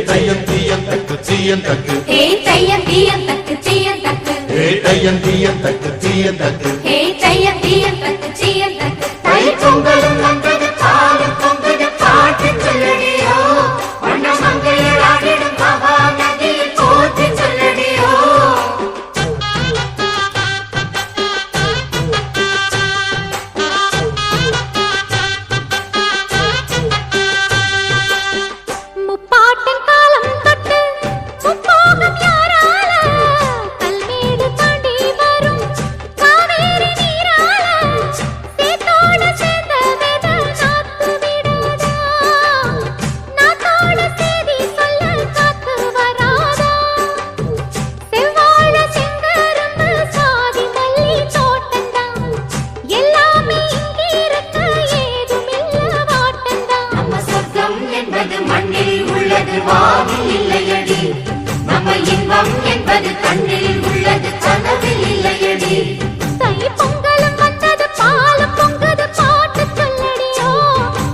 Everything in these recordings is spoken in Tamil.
தையம் தீயம் தக்கு தீயம் தக்கு ஹே தையம் தீயம் தக்கு தீயம் தக்கு ஹே தையம் தீயம் தக்கு தீயம் தக்கு ஹே தையம் தீயம் தக்கு தீயம் தக்கு தை பொங்கலும் வந்தது பாலும் பொங்குது பாட்டு சொல்லடியோ வண்ண மங்கையர் ஆடிடும் மகா நதியில் போற்றி சொல்லடியோ முப்பாட்டின் காலம் தொட்டு முப்போகம் யாரால கல்மேடு தாண்டி வரும் காவேரி நீரால சேத்தோடு சேர்ந்த வெத நாத்து விடாதா நாத்தோடு சேதி சொல்ல காத்து வராதா செவ்வாழ செங்கரும்பு சாதி மல்லி தோட்டந்தான் எல்லாமே இங்கிருக்க ஏதுமில்ல வாட்டந்தான் நம்ம சொர்க்கம் என்பது மண்ணில் உள்ளது வானில் இல்லையடி நம்ம இன்பம் என்பது கண்ணில் உள்ளது கனவில் இல்லையடி தை பொங்கலும் வந்தது பாலும் பொங்குது பாட்டு சொல்லடியோ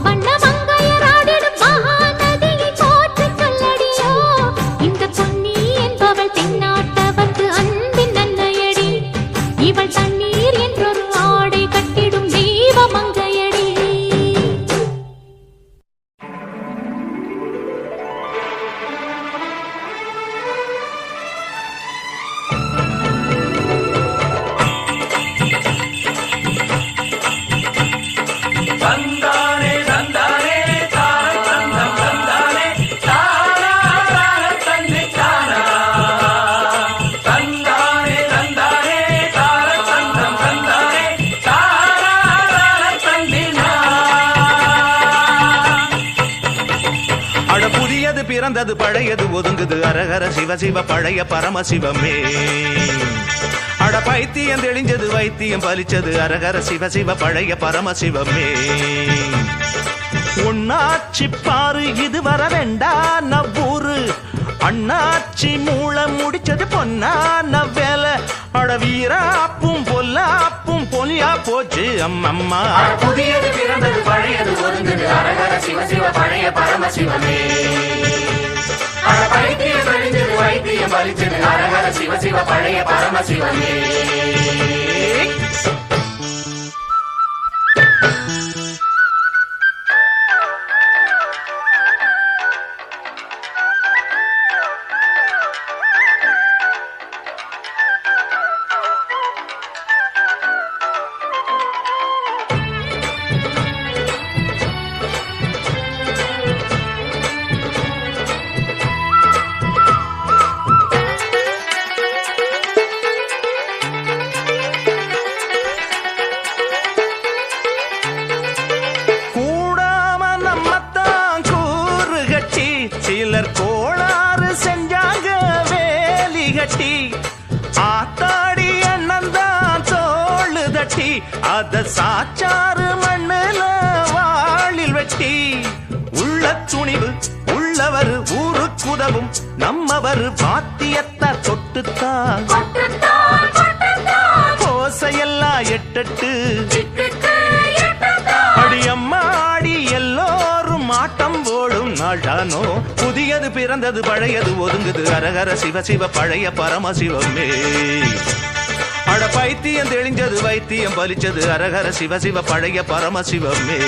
வண்ண மங்கையர் ஆடிடும் மகா நதியை போற்றி சொல்லடியோ இந்த பொன்னி என்பவள் தென்னாட்டவர்க்கு அன்பின் நன்மையடி இவள் தண்ணீர் என்றொரு ஆடை கட்டிடும் தெய்வ மங்கையடி தந்தானே தந்தானே தார தந்தம் தந்தானே தாரா தார தந்தி தாரா தந்தானே தந்தானே தார தந்தம் தந்தானே தாரா தார தந்தி அட புதியது பிறந்தது பழையது ஒதுங்குது அரகர சிவ சிவ பழைய பரமசிவமே அட பைத்தியம் தெளிஞ்சது வைத்தியம் பலிச்சது அரகர சிவ சிவ பழைய பரமசிவமே உன்னாச்சி பாரு இது வர வேண்டா நவ்வூரு அண்ணாச்சி மூளை முடிச்சது பொன்னான வேலை அட வீராப்பும் பொல்லாப்பும் பொலியா போச்சு அம்மம்மா புதியது பிறந்தது பழையது ஒதுங்குது அரகர சிவ சிவ பழைய பரமசிவமே பைத்தியம் அழிஞ்சது வைத்தியம் பலிச்சது அரகர சிவ சிவ பழைய பரமசிவமே கூடாம நம்மத்தான் கூறு கட்டி சிலர் கோளாறு செஞ்சாங்க வேலி கட்டி ஆத்தாடி அண்ணன்தான் தோளு தட்டி அத சாச்சாறு மண்ணுல வாளில் வெட்டி உள்ள துணிவு உள்ளவர் ஊருக்குதவும் நம்மவர் பாத்தியத்தை தொட்டுத்தான் கோசையெல்லாம் எட்டட்டு அடியம்மாடி எல்லோரும் ஆட்டம் போடும் நாளானோ புதியது பிறந்தது பழையது ஒதுங்குது அரகர சிவ சிவ பழைய பரமசிவமே அட பைத்தியம் தெளிஞ்சது வைத்தியம் பலிச்சது அரகர சிவ சிவ பழைய பரமசிவமே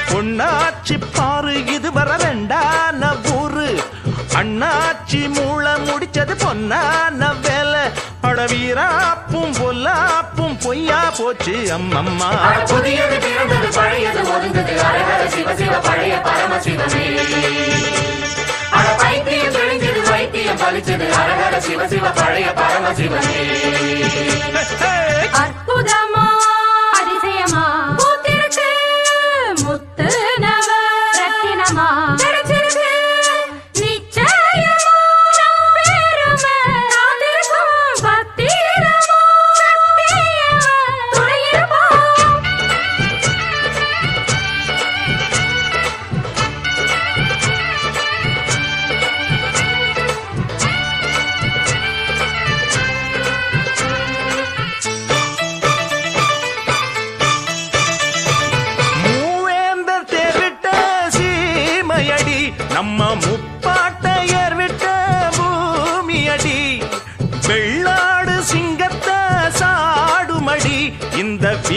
பொன்னாச்சி பாரு இது வர வேண்டான ஊரு அண்ணாச்சி மூளை முடிச்சது பொன்னான வேலை அட வீராப்பும் பொல்லாப்பும் பொய்யா போச்சு அம்மம்மா புதியது பிறந்தது பழையது ஒதுங்குது அரகர சிவ சிவ பழைய பரமசிவமே பைத்தியம் தெளிஞ்சது வைத்தியம் பலிச்சது அரகர சிவ சிவ பழைய பரமசிவமே அற்புதமா அதிசயமா பூத்திருக்கு முத்து நவ ரத்தினமா கிடைச்சிருக்கு நிச்சயமா நம் பெருமை காத்திருக்கும் பத்திரமா சத்தியமா துணையிருப்போம்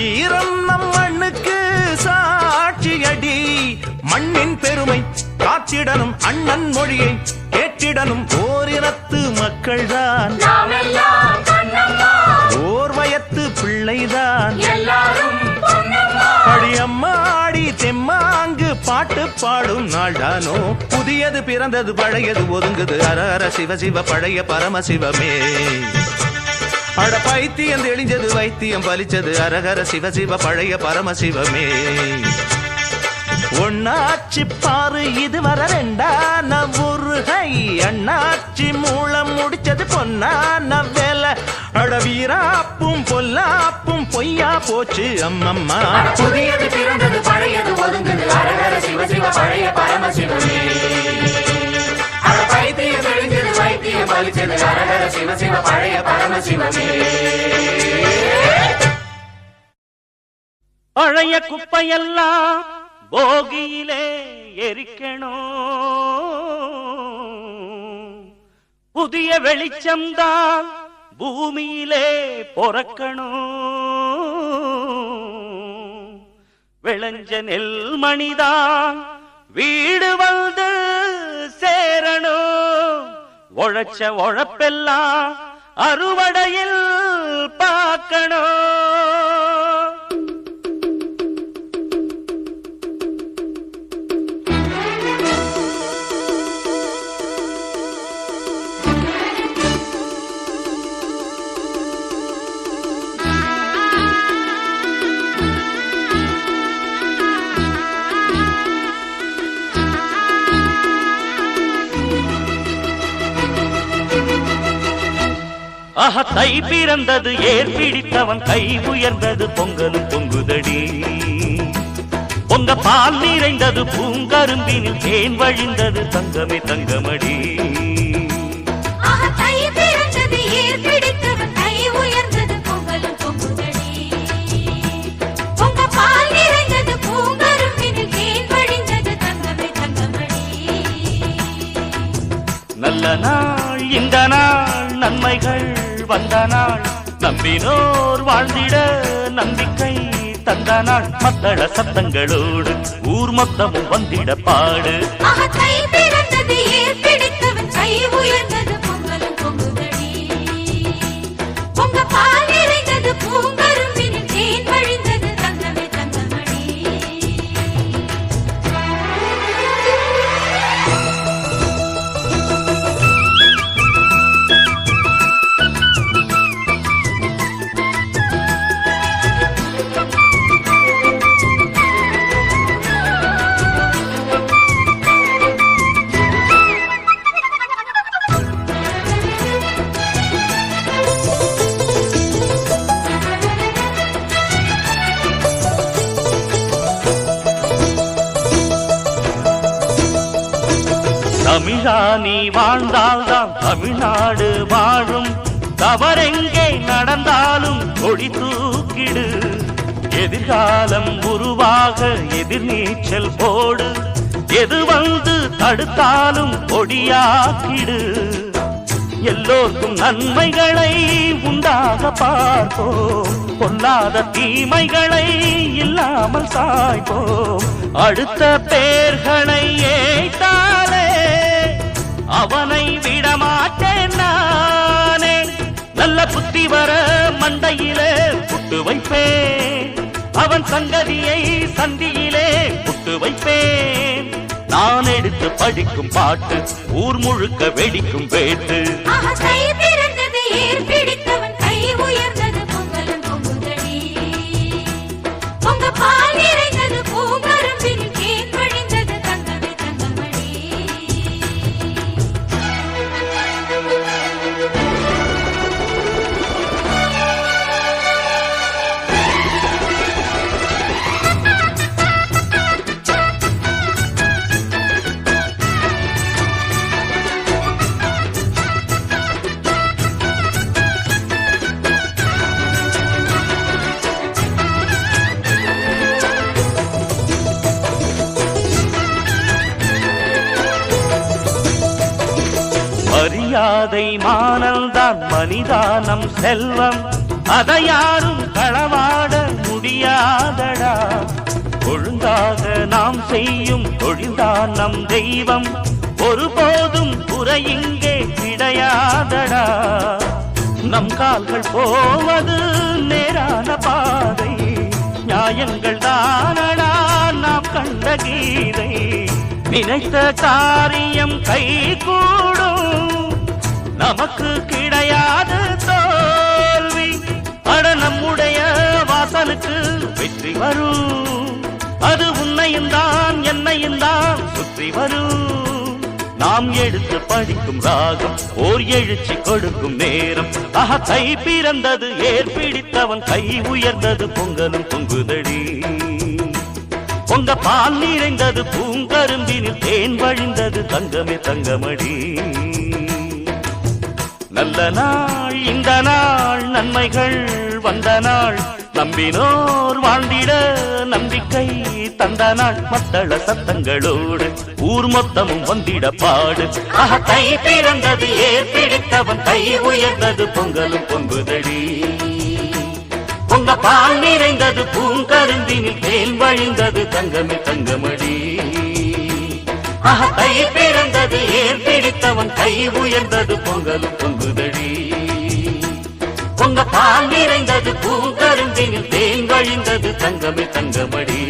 ஈரம் நம் மண்ணுக்கு சாட்சியடி. மண்ணின் பெருமை காத்திடனும் அண்ணன் மொழியை கேட்டிடனும் ஓரினத்து மக்கள்தான் நாமெல்லாம் கண்ணம்மா, ஓர் வயத்து பிள்ளைதான் எல்லாரும் பொன்னம்மா. அடியம்மாடி தெம்மாங்கு பாட்டு பாடும் நாள்தானோ. புதியது பிறந்தது பழையது ஒதுங்குது அரஹர சிவ சிவ பழைய பரமசிவமே. அட பைத்தியம் தெளிஞ்சது வைத்தியம் பலிச்சது அரஹர சிவ சிவ பழைய பரமசிவமே. ஒன்னாச்சி பாரு இதுவரை ரெண்டான முருகை அண்ணாச்சி மூலம் முடிச்சது பொன்னான வேலை. அட வீராப்பும் பொல்லாப்பும் பொய்யா போச்சு அம்மம்மா. புதியது பிறந்தது பழையது ஒதுங்குது அரஹர சிவ சிவ பழைய பரமசிவமே. அட பைத்தியம் தெளிஞ்சது வைத்தியம் பலிச்சது அரஹர சிவ சிவ பழைய பரமசிவமே. பழைய குப்பையெல்லாம் போகியிலே எரிக்கணும், புதிய வெளிச்சம்தான் பூமியிலே பொறக்கணும். விளைஞ்ச நெல் மணிதான் வீடு வந்து சேரணும், உழைச்ச உழைப்பெல்லாம் அறுவடையில் பார்க்கணும். ஆஹா தை பிறந்தது ஏர் பிடித்தவன் கை உயர்ந்தது பொங்கலும் பொங்குதடி. பொங்க பால் நிறைந்தது பூங்கரும்பினில் தேன் வழிந்தது தங்கமே தங்கமடி. நல்ல நாள் இந்த நாள் நன்மைகள் வந்த நாள், நம்பினோர் வாழ்ந்திட நம்பிக்கை தந்த நாள். மத்தள சத்தங்களோடு ஊர் மொத்தமும் வந்திட பாடு. தமிழா நீ வாழ்ந்தால்தான் தமிழ்நாடு வாழும். தவறெங்கே நடந்தாலும் கொடி தூக்கிடு. எதிர்காலம் உருவாக எதிர்நீச்சல் போடு. எது வந்து தடுத்தாலும் கொடியாக்கிடு. எல்லோருக்கும் நன்மைகளை உண்டாக பார்ப்போம், பொல்லாத தீமைகளை இல்லாமல் சாய்ப்போம். அடுத்த பேர்களை ஏய்த்தாலே அவனை விடமாட்டேன் நானே. நல்ல புத்தி வர மண்டையிலே புட்டு வைப்பேன், அவன் சங்கதியை சந்தியிலே புட்டு வைப்பேன். நான் எடுத்து படிக்கும் பாட்டு ஊர் முழுக்க வெடிக்கும் வேட்டு. மரியாதை மானல்தான் மனிதானம் செல்வம். அதை யாரும் களவாட முடியாது. நாம் செய்யும் தொழில்தான் நம் தெய்வம். ஒருபோதும் குறை இங்கே கிடையாதடா. நம் கால்கள் போவது நேரான பாதை. நியாயங்கள் தானடா நாம் கண்ட கீதை. நினைத்த காரியம் கைகூடும், நமக்கு கிடையாது தோல்வி. அட நம்முடைய வாசலுக்கு வெற்றி வரும். அது உன்னையும் தான் என்னையும் தான் சுற்றி வரும். நாம் எடுத்து படிக்கும் ராகம் ஓர் எழுச்சி கொடுக்கும் நேரம். தை பிறந்தது ஏர் பிடித்தவன் கை உயர்ந்தது பொங்கலும் பொங்குதடி. பொங்க பால் நிறைந்தது பூங்கரும்பினில் தேன் வழிந்தது தங்கமே தங்கமடி. நல்ல நாள் இந்த நாள், நன்மைகள் வந்த நாள். நம்பினோர் வாழ்ந்திட நம்பிக்கை தந்த நாள். மத்தள சத்தங்களோடு ஊர் மொத்தமும் வந்திட பாடு. தை பிறந்தது ஏர் பிடித்தவன் கை உயர்ந்தது பொங்கலும் பொங்குதடி. பொங்க பால் நிறைந்தது பூங்கருந்தினில் தேன் வழிந்தது தங்கமே தங்கமடி. தை பிறந்தது ஏர் பிடித்தவன் கை உயர்ந்தது பொங்கலும் பொங்குதடி. பொங்க பால் நிறைந்தது பூங்கருந்தினில் தேன் வழிந்தது தங்கமே தங்கமடி.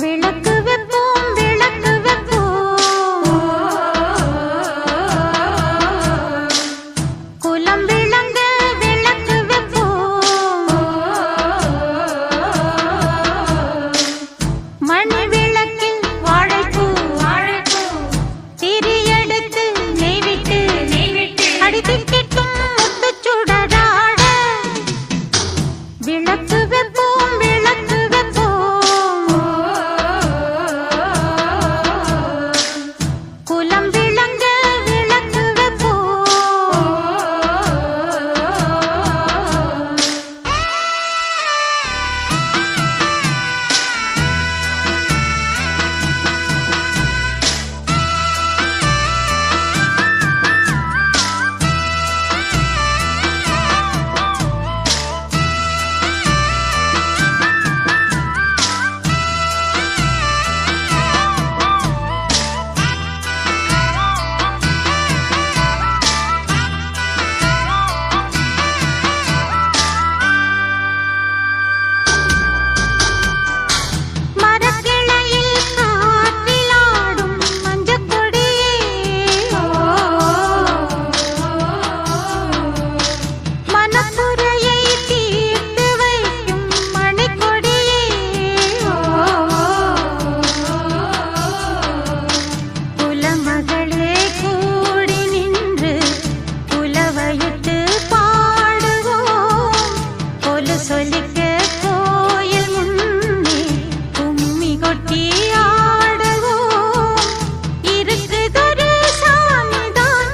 விளக்கு வைப்போம் விளக்கு வைப்போம், குலம் விளங்க விளக்கு வைப்போம். மணி விளக்கில் வாழைப்பூ வாழைப்பூ, திரியெடுத்து நெய்விட்டு நெய்விட்டு அடித்திட்டும் முத்துச்சுடராட. விளக்கு வைப்போம் விளக்கு வைப்போம், குலம் விளங்க விளக்கு வைப்போம். மரக்கிளையில் காற்றிலாடும் மஞ்சக்கொடியே, மனக்குறையை தீர்த்து வைக்கும் மணிக்கொடியே. குலமகளே கூடி நின்று குலவையிட்டு பாடுவோம். கொலு சொல்லிக்க கோயில் முன்னே கும்மி கொட்டி ஆடுவோம். இருக்குதொரு சாமிதான்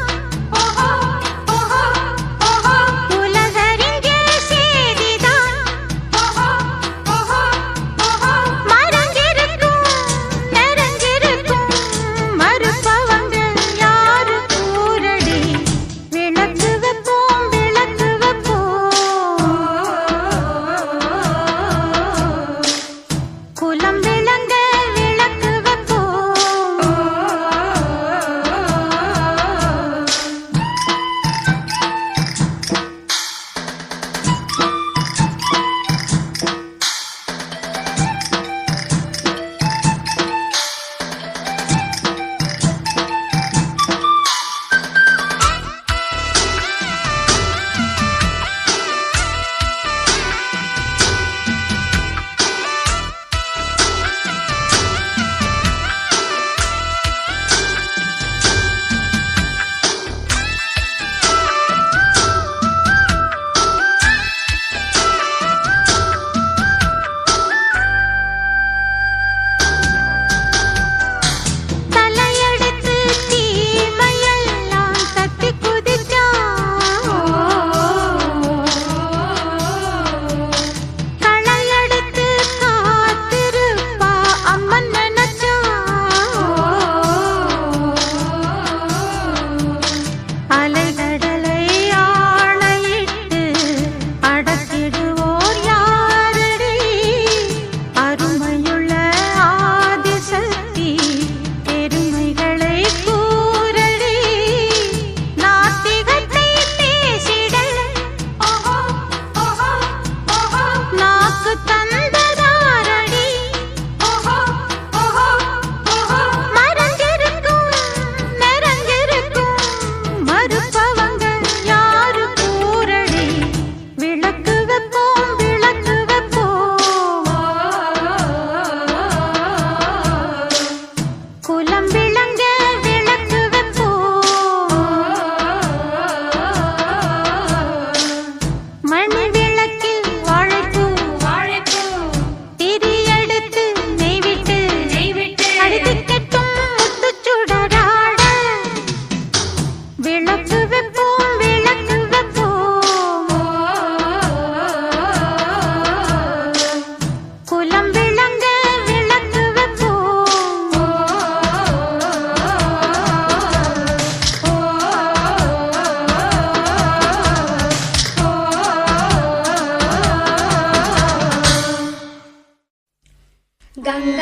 உலகறிஞ்ச செய்திதான். மறைஞ்சிருக்கும் நிறைஞ்சிருக்கும் மறுப்பவங்க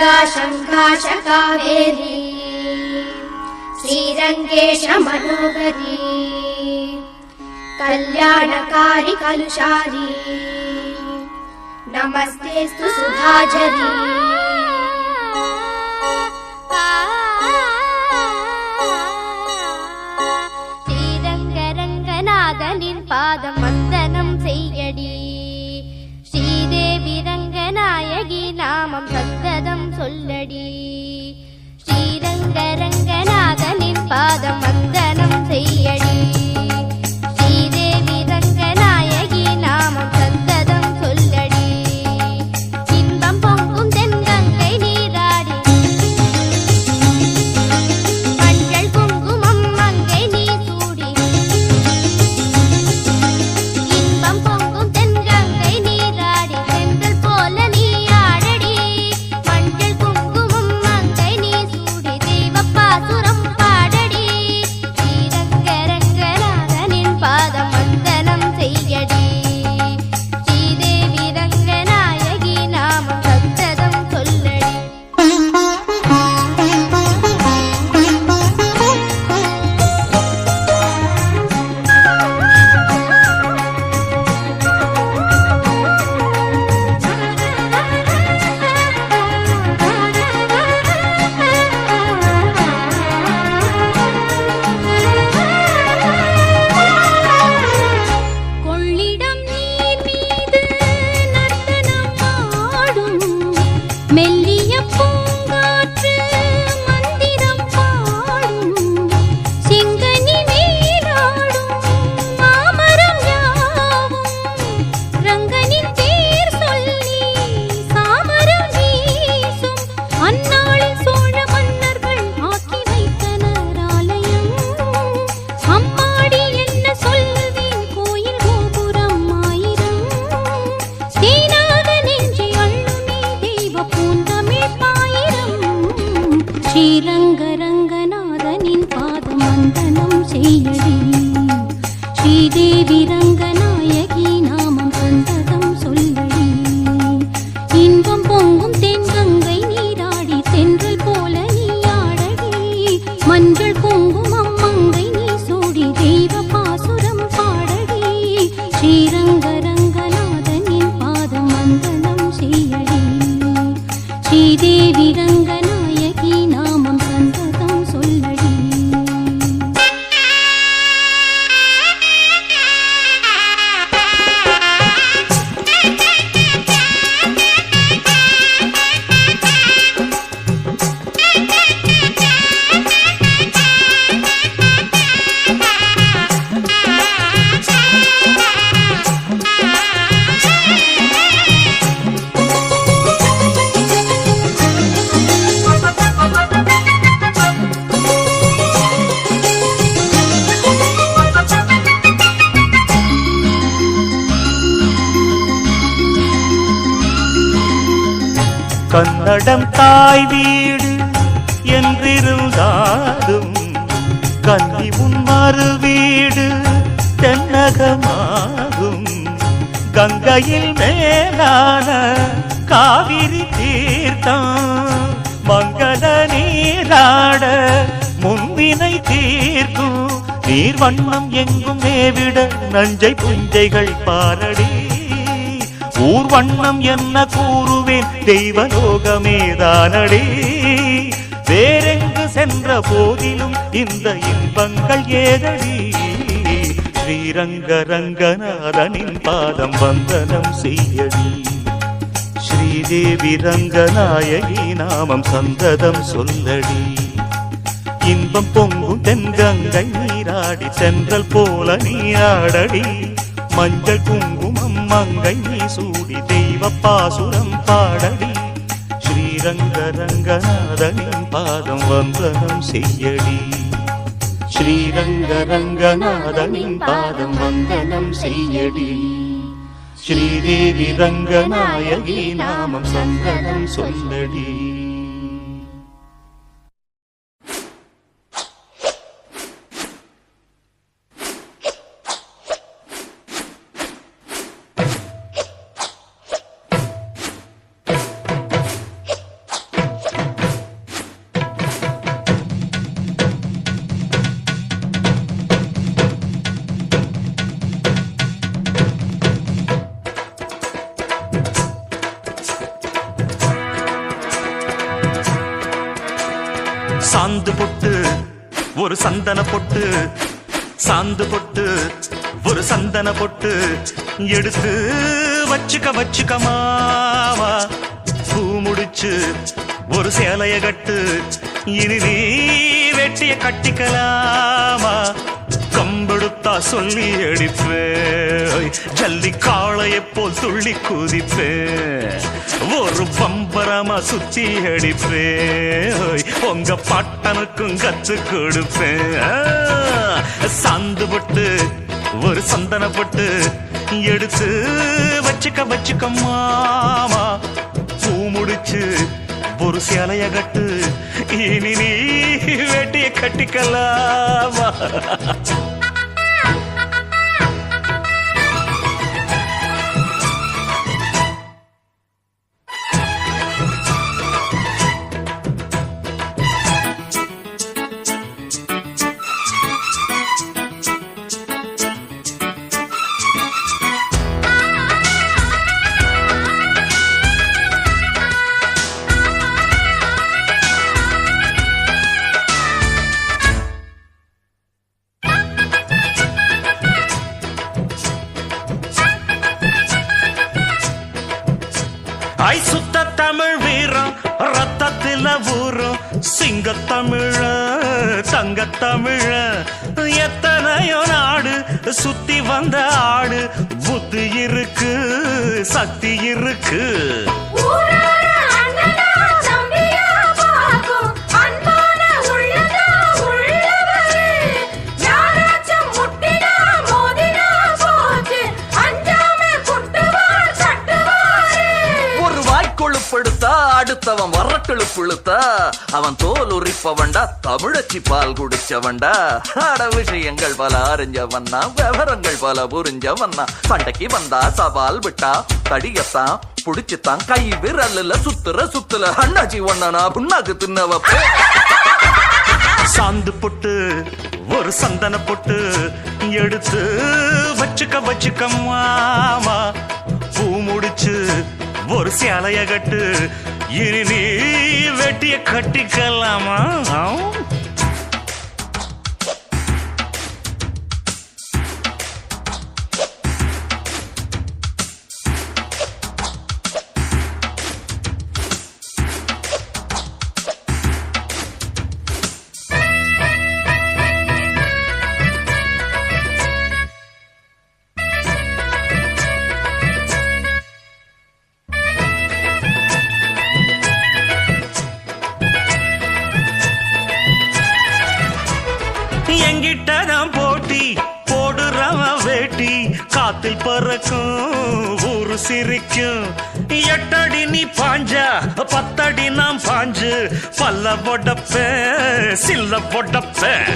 गङ्गा शङ्काश कावेरी श्रीरङ्गेश मनोहरी कल्याणकारी कलुषारी नमस्तेस्तु सुधाझरी ஸ்ரீரங்கரங்கநாதனின் பாதம் வந்தனம் செய்யடி ஸ்ரீதேவி ரங்கநாயகி நாமம் சந்ததம் சொல்லடி ஸ்ரீரங்கரங்கநாதனின் பாதம் வந்தனம் செய்யடி ஸ்ரீதேவி ரங்கநாயகி நாமம் சந்ததம் சொல்லடி இன்பம் பொங்கும் தென்கங்கை நீராடி மஞ்சள் குங்குமம் மங்கை நீ சூடி இன்பம் பொங்கும் தென்கங்கை நீராடி சென்றல் போல நீ ஆடடி மஞ்சள் குங்குமம் மங்கை நீ சூடி தெய்வப்பாசுரம் பாடடி ஸ்ரீரங்கரங்கநாதனின் பாதம் வந்தனம் செய்யடி ஸ்ரீதேவி ரங்கநாயகி நாமம் சந்ததம் சொல்லடி கொள்ளிடம் நீர் மீது நர்த்தனம் ஆடும் மெல்லிய பூங்காற்று மந்திரம் பாடும் சிங்கனி நீராடும் மாமரம் யாவும் ரங்கனின் பேர் சொல்லி சாமரம் வீசும் அந்நாளில் சோழ மன்னர்கள் ஆக்கி வைத்தனர் ஆலயம் அம்மாடி என்ன சொல்லுவேன் கோயில் கோபுரம் ஆயிரம் தேனாக நெஞ்சை அள்ளுமே தெய்வ பூந்தமிழ் பாயிரம் ஸ்ரீரங்கரங்கநாதனின் பாதம் வந்தனம் செய்யடி ஸ்ரீதேவி ரங்கநாயகி நாமம் சந்ததம் சொல்லடி இன்பம் பொங்கும் தென்கங்கை நீராடி தென்றல் போல நீ ஆடடி மஞ்சள் குங்குமம் மங்கை நீ சூடி தெய்வ பாசுரம் பாடடி ஸ்ரீரங்கரங்கநாதனின் பாதம் வந்தனம் செய்யடி ஸ்ரீதேவி ரங்கநாயகி நாமம் சந்ததம் சொல்லடி கன்னடம் தாய் வீடு என்றிருந்தாலும் கன்னி உன் மறு வீடு தென்னகமாகும் கங்கையில் மேலான காவிரி தீர்த்தம் மங்கள நீராட முன்வினை தீர்க்கும் நீர் வண்ணம் எங்கும் மேவிட நஞ்சை புஞ்சைகள் பாரடி ஊர் வண்ணம் என்ன கூறுவேன் தெய்வலோகமேதானடி வேறெங்கு சென்ற போதிலும் இந்த இன்பங்கள் ஏதடி ஸ்ரீரங்கரங்கநாதனின் பாதம் வந்தனம் செய்யடி ஸ்ரீதேவி ரங்கநாயகி நாமம் சந்ததம் சொல்லடி இன்பம் பொங்கும் தென்கங்கை நீராடி சென்றல் போல நீராடடி மஞ்சள் குங்குமம் மங்கை நீ சூடி தெய்வ பாசுரம் பாடடி ஸ்ரீரங்கரங்கநாதனின் பாதம் வந்தனம் செய்யடி ஸ்ரீரங்கரங்கநாதனின் பாதம் வந்தனம் செய்யடி ஸ்ரீதேவி ரங்கநாயகி நாமம் சந்தனம் சொல்லடி சந்தன பொட்டு சாந்து பொட்டு ஒரு சந்தன பொட்டு எடுத்து வச்சுக்க மாவா பூ முடிச்சு ஒரு சேலைய கட்டு இனி நீ வெட்டிய கட்டிக்கலாமா கம்பெடுத்தா சொல்லி அடிப்பேன் ஜல்லி காளையை போல் துள்ளி குதிப்பேன் ஒரு பம்பரமா சுத்தி அடிப்பேன் உங்க பாட்டனுக்கும் கத்து கொடுப்பேன் சாந்து பட்டு ஒரு சந்தன பட்டு எடுத்து வச்சுக்க மாமா பூ முடிச்சு ஒரு சேலைய கட்டு இனி நீ வெட்டிய கட்டிக்கலாமா ஐ சுத்த தமிழ் வீரம் ரத்தத்தில ஊரும் சிங்க தமிழ தங்க தமிழ எத்தனையோ நாடு சுத்தி வந்த ஆடு புத்தி இருக்கு சக்தி இருக்கு அடுத்தவன் வரட்டெழு புழுத்தா அவன் தோல் உரிப்பவன்டா தமிழச்சி பால் குடிச்சவன்டா அட விஷயங்கள் பல அறிஞ்சவன்னா விவரங்கள் பல புரிஞ்சவன்னா சண்டைக்கு வந்தா சவால் விட்டா தடியத்தான் புடிச்சுத்தான் கை விரல்ல சுத்துல அண்ணாச்சி ஒண்ணனா புண்ணாக்கு தின்னவ சாந்து பொட்டு ஒரு சந்தன பொட்டு எடுத்து வச்சுக்க மாமா பூ முடிச்சு ஒரு சேலைய கட்டு இனி நீ வெட்டிய கட்டிக்கலாமா எங்கிட்டதான் போட்டி போடுறவன் வேட்டி காத்தில் பறக்கும் ஊரு சிரிக்கும் 8 அடி நீ பாஞ்சா 10 அடி நாம் பாஞ்சு பல்ல பொடப்பேன் சில்ல பொடப்பேன்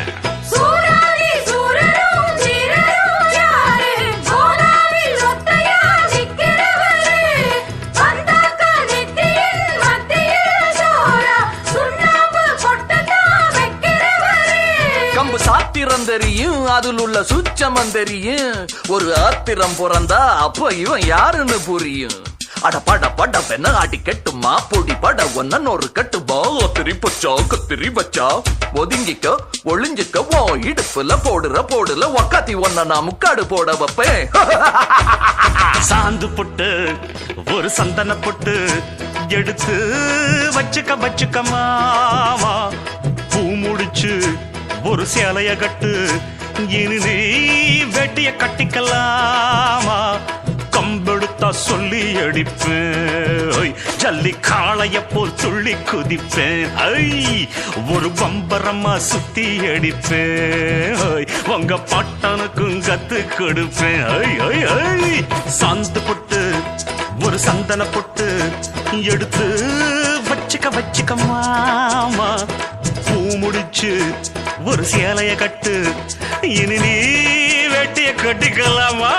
சாத்திரம் தெரியும் அதில் உள்ள சுச்சமம் தெரியும் ஒரு ஆத்திரம் பிறந்தா அப்ப இவன் யாருன்னு புரியும் அட பட பெண்ண ஆட்டி கெட்டுமா பொடி பட ஒன்ன ஒரு கட்டுமா கத்திரி வச்சா ஒதுங்கிக்க ஒளிஞ்சிக்க ஓ இடுப்புல போடுல ஒக்காத்தி ஒன்ன நான் முக்காடு போட வைப்பேன் சாந்து பொட்டு ஒரு சந்தன பொட்டு எடுத்து வச்சுக்க மாமா பூ முடிச்சு ஒரு சேலைய கட்டு இனி நீ வெட்டிய கட்டிக்கலாமா கம்பெடுத்தா சொல்லி அடிப்பேன் ஜல்லி காளைய போல் துள்ளி குதிப்பேன் ஒரு பம்பரமா சுத்தி அடிப்பேன் உங்க பாட்டனுக்கும் கத்து கொடுப்பேன் சாந்து பொட்டு ஒரு சந்தன பொட்டு எடுத்து வச்சுக்க மாமா பூ முடிச்சு ஒரு சேலைய கட்டு இனி நீ வெட்டிய கட்டிக்கலாமா